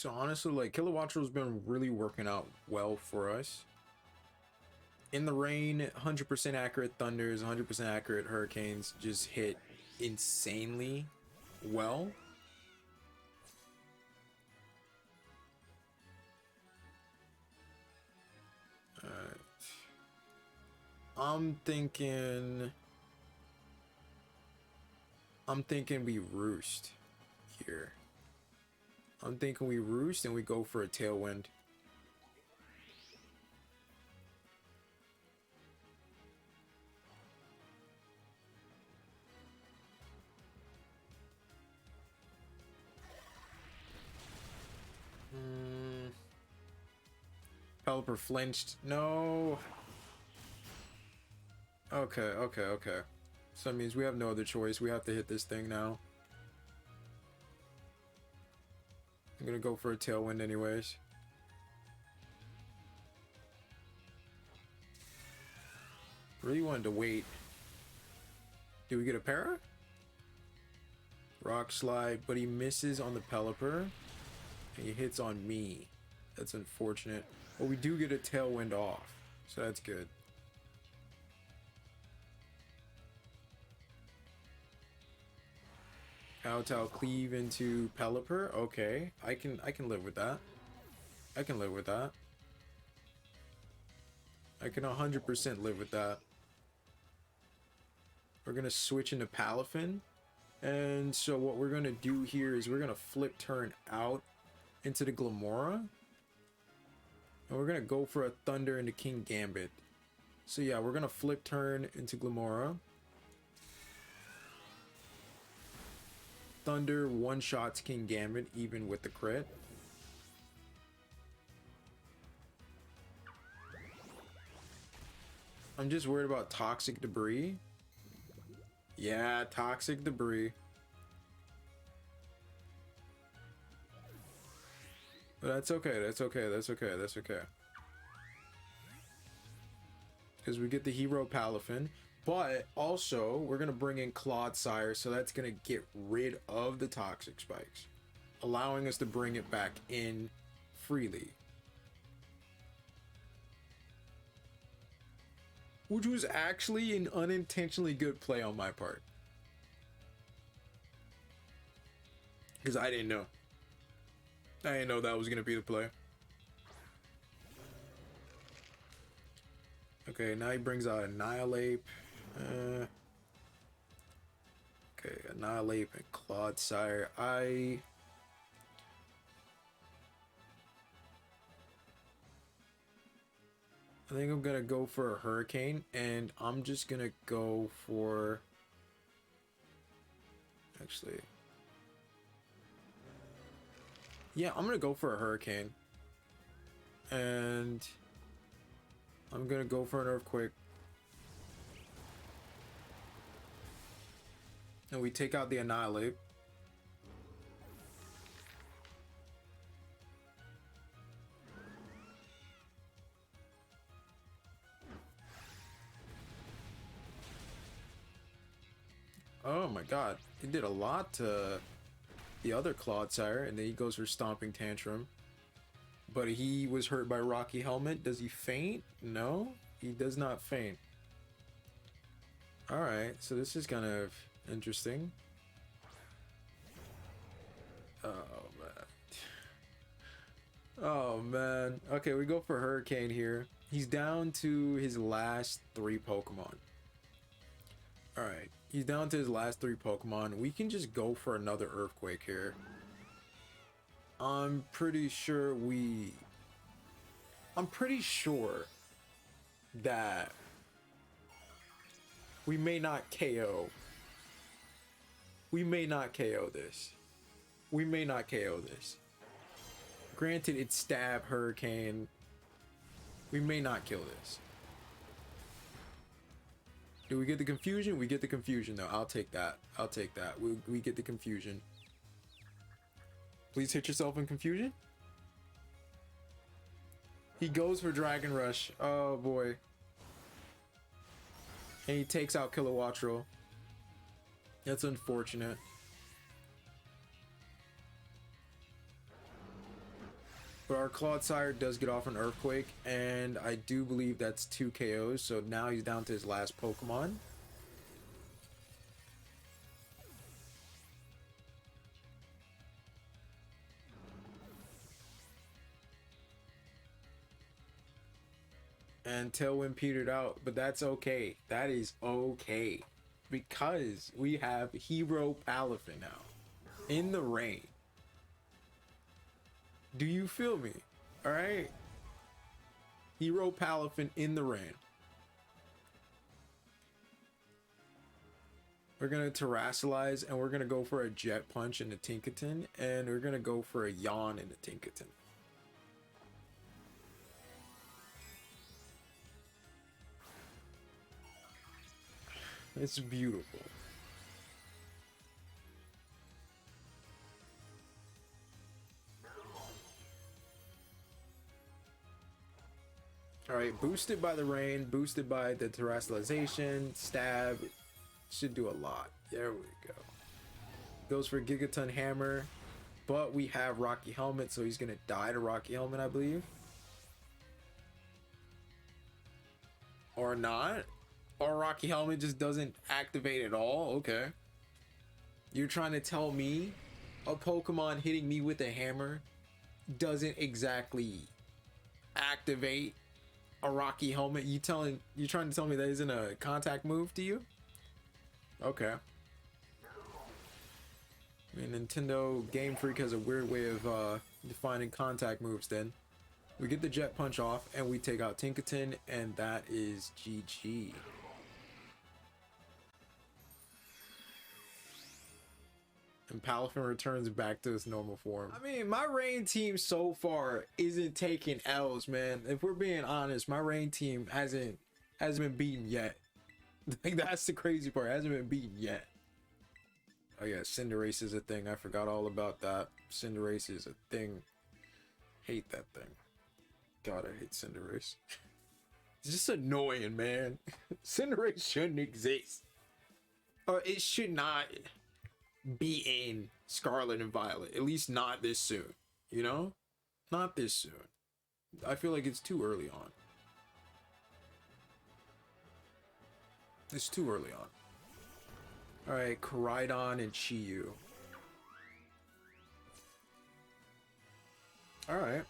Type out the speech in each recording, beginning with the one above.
So honestly, like, Kilowattrel's been really working out well for us. In the rain, 100% accurate thunders, 100% accurate hurricanes just hit insanely well. Alright. I'm thinking we roost here. I'm thinking we roost and we go for a tailwind. Pelipper flinched. No. Okay. So that means we have no other choice. We have to hit this thing now. I'm gonna go for a tailwind anyways. Really wanted to wait. Do we get a para? Rock slide, but he misses on the Pelipper. And he hits on me. That's unfortunate. But we do get a tailwind off. So that's good. Kowtow cleave into Pelipper. Okay. I can live with that. I can live with that. I can 100% live with that. We're gonna switch into Palafin. And so what we're gonna do here is we're gonna flip turn out into the Glamora. And we're gonna go for a Thunder into King Gambit. So yeah, we're gonna flip turn into Glamora. Thunder one-shots King Gambit even with the crit. I'm just worried about toxic debris. Yeah, toxic debris. But that's okay, that's okay. Because we get the hero Palafin. But also, we're going to bring in Clodsire, so that's going to get rid of the toxic spikes, allowing us to bring it back in freely. Which was actually an unintentionally good play on my part. Because I didn't know. I didn't know that was going to be the play. Okay, now he brings out Annihilate. Okay, Annihilate and Clodsire. I think I'm gonna go for a Hurricane, and I'm just gonna go for... Actually... Yeah, I'm gonna go for a Hurricane. And... I'm gonna go for an Earthquake. And we take out the Annihilate. Oh my god. He did a lot to the other Clodsire, and then he goes for Stomping Tantrum. But he was hurt by Rocky Helmet. Does he faint? No, he does not faint. Alright, so this is kind of interesting. Oh man. Oh man. Okay, we go for Hurricane here. He's down to his last 3 Pokemon. Alright, he's down to his last 3 Pokemon. We can just go for another Earthquake here. I'm pretty sure that we may not KO. We may not KO this. We may not KO this. Granted, it's Stab, Hurricane. We may not kill this. Do we get the Confusion? We get the Confusion, though. I'll take that. I'll take that. We get the Confusion. Please hit yourself in Confusion. He goes for Dragon Rush. Oh, boy. And he takes out Kilowattrel. That's unfortunate. But our Clodsire does get off an Earthquake, and I do believe that's 2 KOs, so now he's down to his last Pokemon. And Tailwind petered out, but that's okay. That is okay. Because we have Hero Palafin now. In the rain. Do you feel me? Alright? Hero Palafin in the rain. We're going to Terrasilize, and we're going to go for a Jet Punch in the Tinkaton, and we're going to go for a Yawn in the Tinkaton. It's beautiful. All right, boosted by the rain, boosted by the terrestrialization, stab, should do a lot. There we go. Goes for Gigaton Hammer, but we have Rocky Helmet, so he's gonna die to Rocky Helmet, I believe. Or not. Or Rocky Helmet just doesn't activate at all. Okay. You're trying to tell me a Pokemon hitting me with a hammer doesn't exactly activate a Rocky Helmet? You trying to tell me that isn't a contact move to you? Okay. I mean, Nintendo Game Freak has a weird way of defining contact moves then. We get the Jet Punch off and we take out Tinkaton, and that is GG. And Palafin returns back to his normal form. I mean, my rain team so far isn't taking L's, man. If we're being honest, my rain team hasn't been beaten yet. Like, that's the crazy part. It hasn't been beaten yet. Oh yeah, Cinderace is a thing. I forgot all about that. Cinderace is a thing. Hate that thing. God, I hate Cinderace. It's just annoying, man. Cinderace shouldn't exist. Or it should not be in Scarlet and Violet. At least not this soon. You know? Not this soon. I feel like it's too early on. It's too early on. Alright, Miraidon and Chi-Yu. Alright.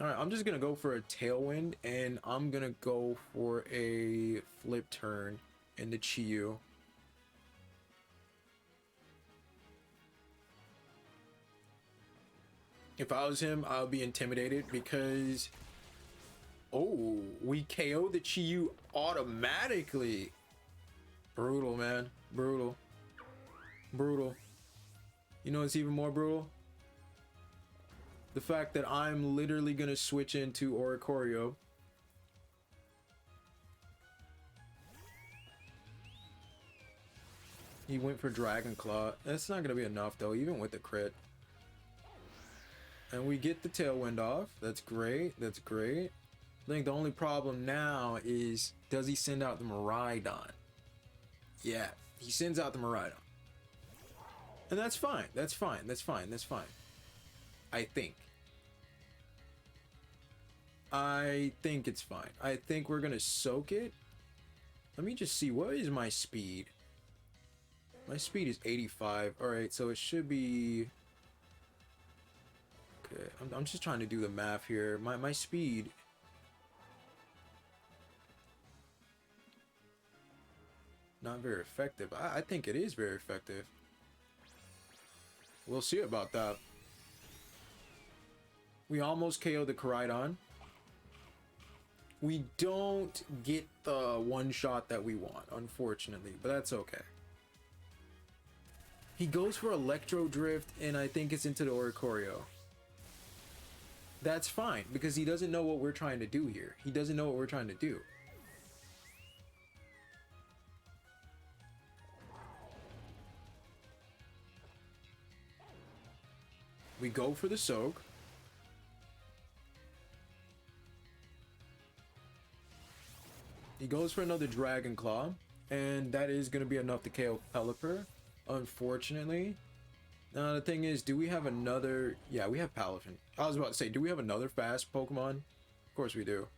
Alright, I'm just gonna go for a Tailwind, and I'm gonna go for a Flip Turn in the Chi-Yu. If I was him, I would be intimidated because... Oh, we KO the Chi-Yu automatically. Brutal, man. Brutal. Brutal. You know what's even more brutal? The fact that I'm literally gonna switch into Oricorio. He went for Dragon Claw. That's not gonna be enough though, even with the crit. And we get the Tailwind off. That's great. That's great. I think the only problem now is, does he send out the Miraidon? Yeah, he sends out the Miraidon. And that's fine. That's fine. That's fine. That's fine. I think it's fine. I think we're gonna soak it. Let me just see, what is my speed? My speed is 85. All right, so it should be... Okay, I'm just trying to do the math here. My speed... Not very effective. I think it is very effective. We'll see about that. We almost KO'd the Miraidon. We don't get the one shot that we want, unfortunately, but that's okay. He goes for Electro Drift, and I think it's into the Oricorio. That's fine, because he doesn't know what we're trying to do here. He doesn't know what we're trying to do. We go for the soak. He goes for another Dragon Claw, and that is going to be enough to KO Pelipper, unfortunately. Now the thing is, do we have another? Yeah, we have Palafin. I was about to say, do we have another fast Pokemon? Of course we do.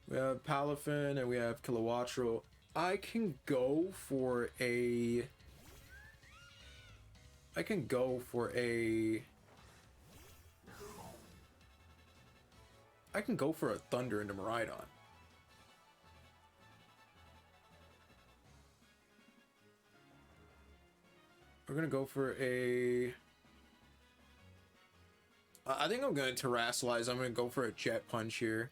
We have Palafin and we have Kilowattrel. I can go for a Thunder into Miraidon. We're gonna go for a I think I'm gonna Terrasilize. I'm gonna go for a Jet Punch here.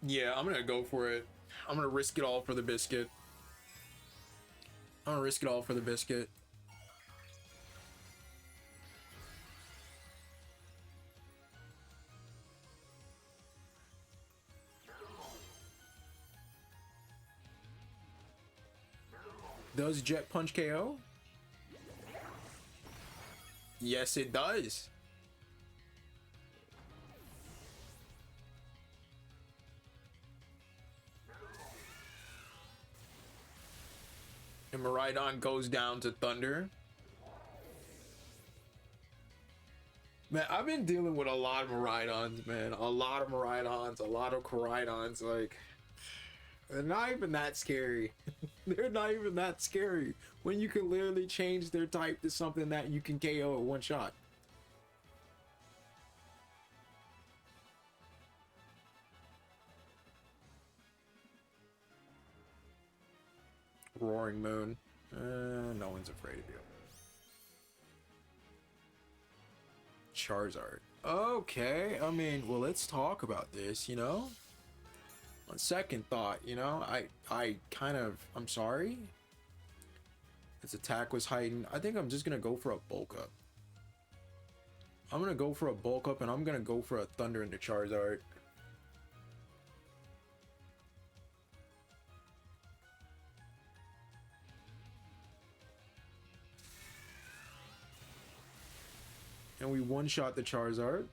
Yeah, I'm gonna go for it. I'm gonna risk it all for the biscuit. I'm gonna risk it all for the biscuit. Does Jet Punch KO? Yes, it does. And Miraidon goes down to Thunder. Man, I've been dealing with a lot of Miraidons, man. A lot of Miraidons, a lot of Koraidons. Like, they're not even that scary. They're not even that scary when you can literally change their type to something that you can KO at one shot. Roaring Moon. No one's afraid of you. Charizard. Okay, I mean, well, let's talk about this, you know? On second thought, you know, I'm sorry. Its attack was heightened. I think I'm just gonna go for a bulk up. I'm gonna go for a bulk up and I'm gonna go for a Thunder into Charizard. And we one-shot the Charizard.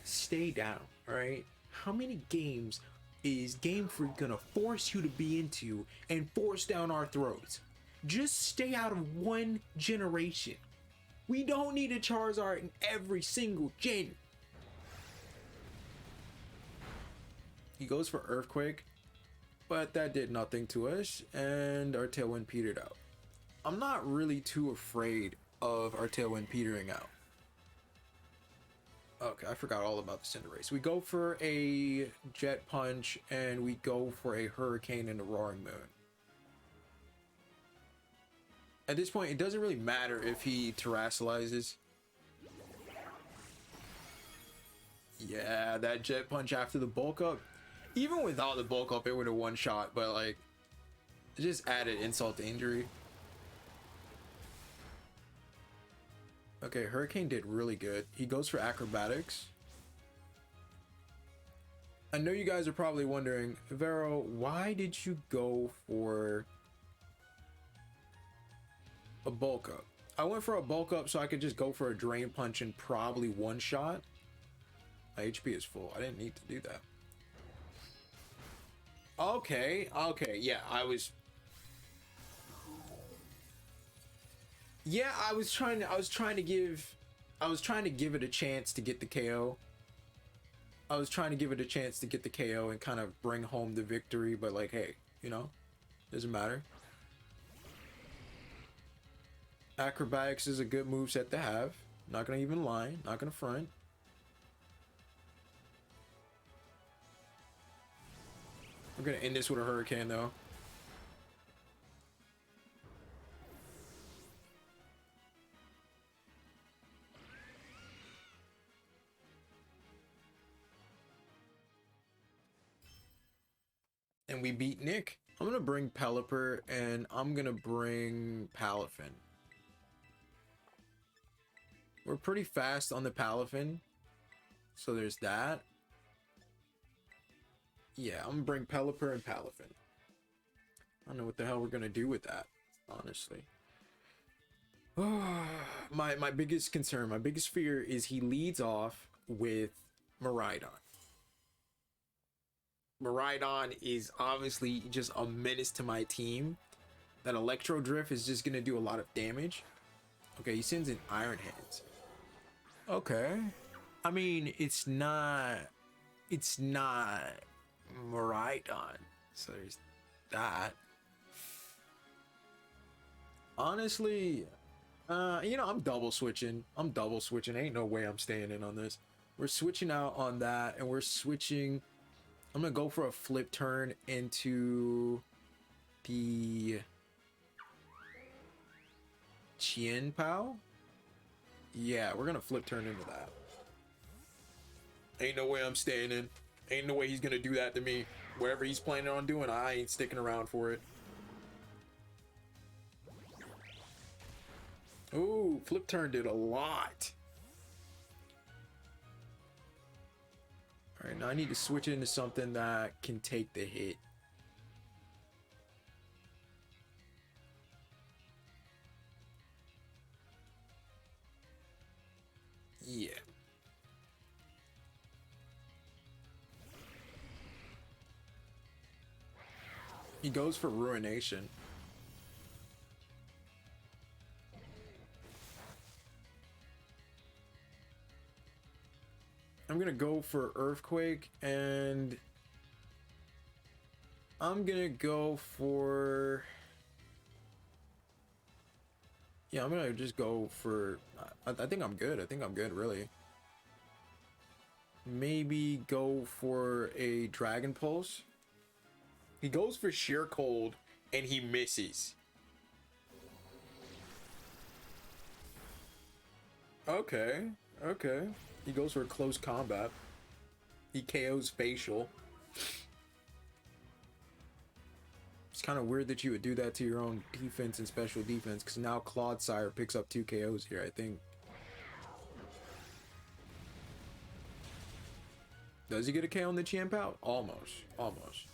Stay down, alright? How many games is Game Freak gonna force you to be into and force down our throats? Just stay out of one generation. We don't need a Charizard in every single gen. He goes for Earthquake, but that did nothing to us, and our Tailwind petered out. I'm not really too afraid of our Tailwind petering out. Okay, I forgot all about the Cinderace. We go for a Jet Punch, and we go for a Hurricane and a Roaring Moon. At this point, it doesn't really matter if he Terrasilizes. Yeah, that Jet Punch after the bulk up. Even without the bulk up, it would have one shot, but like, it just added insult to injury. Okay, Hurricane did really good. He goes for Acrobatics. I know you guys are probably wondering, Vero, why did you go for a bulk up? I went for a bulk up so I could just go for a Drain Punch and probably one shot. My HP is full. I didn't need to do that. Okay, yeah, I was trying to give it a chance to get the KO. I was trying to give it a chance to get the KO and kind of bring home the victory, but like, hey, you know, doesn't matter. Acrobatics is a good moveset to have. Not gonna even lie, not gonna front. We're gonna end this with a Hurricane though. And we beat Nick. I'm gonna bring Pelipper and I'm gonna bring Palafin. We're pretty fast on the Palafin, so there's that. Yeah, I'm gonna bring Pelipper and Palafin. I don't know what the hell we're gonna do with that, honestly. My biggest concern, my biggest fear is he leads off with Miraidon. Miraidon is obviously just a menace to my team. That Electro Drift is just gonna do a lot of damage. Okay, he sends in Iron Hands. Okay. I mean, it's not Miraidon. So there's that. Honestly, you know, I'm double switching. Ain't no way I'm staying in on this. We're switching out on that, and we're switching. I'm gonna go for a flip turn into the Chien Pao. Yeah, we're gonna flip turn into that. Ain't no way I'm staying in. Ain't no way he's gonna do that to me. Whatever he's planning on doing, I ain't sticking around for it. Ooh, flip turn did a lot. All right, now I need to switch into something that can take the hit. Yeah. He goes for Ruination. I'm gonna go for Earthquake, and I'm gonna go for... Yeah, I'm gonna just go for... I think I'm good. I think I'm good, really. Maybe go for a Dragon Pulse. He goes for Sheer Cold, and he misses. Okay, okay. He goes for close combat. He KOs Facial. It's kind of weird that you would do that to your own defense and special defense, because now Clodsire picks up 2 KOs here, I think. Does he get a KO on the Chien Pao? Almost. Almost.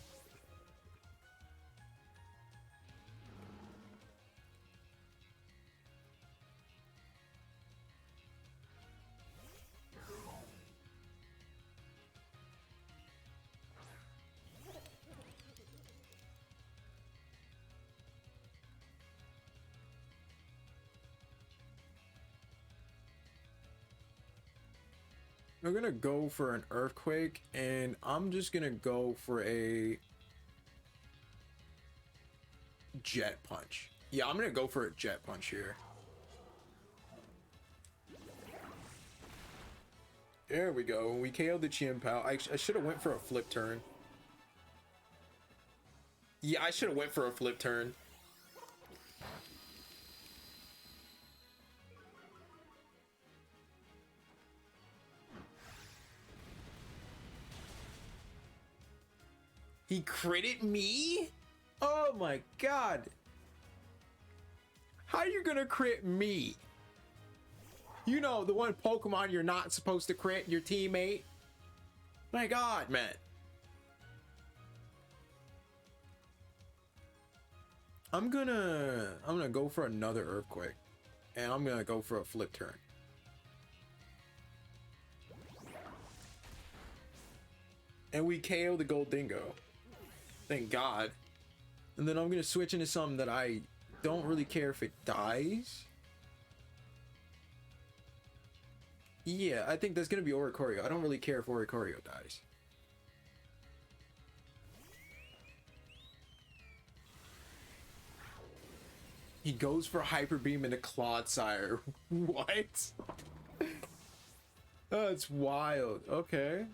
I'm gonna go for an Earthquake, and I'm just gonna go for a Jet Punch. Yeah, I'm gonna go for a Jet Punch here. There we go. We KO'd the Chien Pao. I should have went for a flip turn. Yeah, I should have went for a flip turn. He critted me? Oh my god. How you gonna crit me? You know, the one Pokemon you're not supposed to crit, your teammate. My god, man. I'm gonna go for another Earthquake. And I'm gonna go for a flip turn. And we KO the Gold Dingo. Thank God. And then I'm gonna switch into something that I don't really care if it dies. Yeah, I think that's gonna be Oricorio. I don't really care if Oricorio dies. He goes for Hyper Beam into Clodsire. What? That's wild. Okay.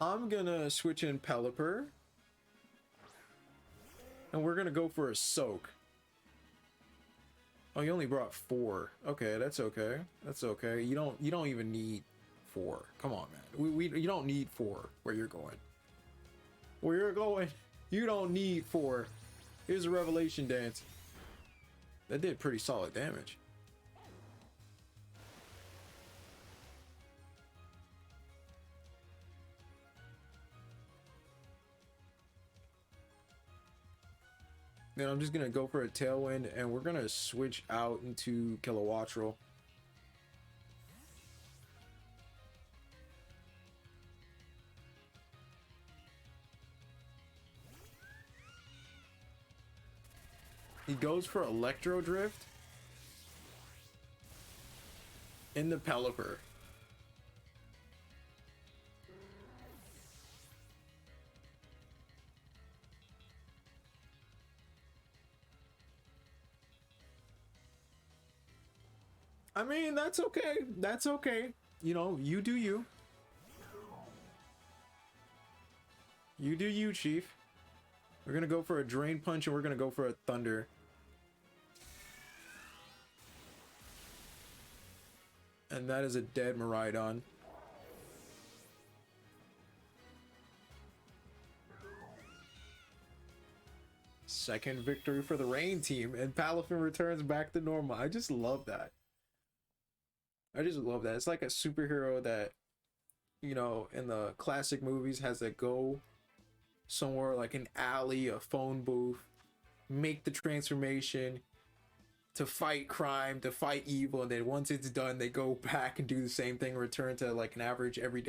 I'm gonna switch in Pelipper. And we're gonna go for a Soak. Oh, you only brought 4. Okay, that's okay. That's okay. You don't even need 4. Come on, man. You don't need 4 where you're going. Where you're going, you don't need 4. Here's a Revelation Dance. That did pretty solid damage. Then I'm just gonna go for a Tailwind, and we're gonna switch out into Kilowattrel. He goes for Electro Drift in the Pelipper. I mean, that's okay. That's okay. You know, you do you. You do you, Chief. We're gonna go for a Drain Punch, and we're gonna go for a Thunder. And that is a dead Miraidon. Second victory for the Rain team, and Palafin returns back to normal. I just love that. I just love that. It's like a superhero that, you know, in the classic movies has to go somewhere like an alley, a phone booth, make the transformation to fight crime, to fight evil, and then once it's done, they go back and do the same thing, return to like an average everyday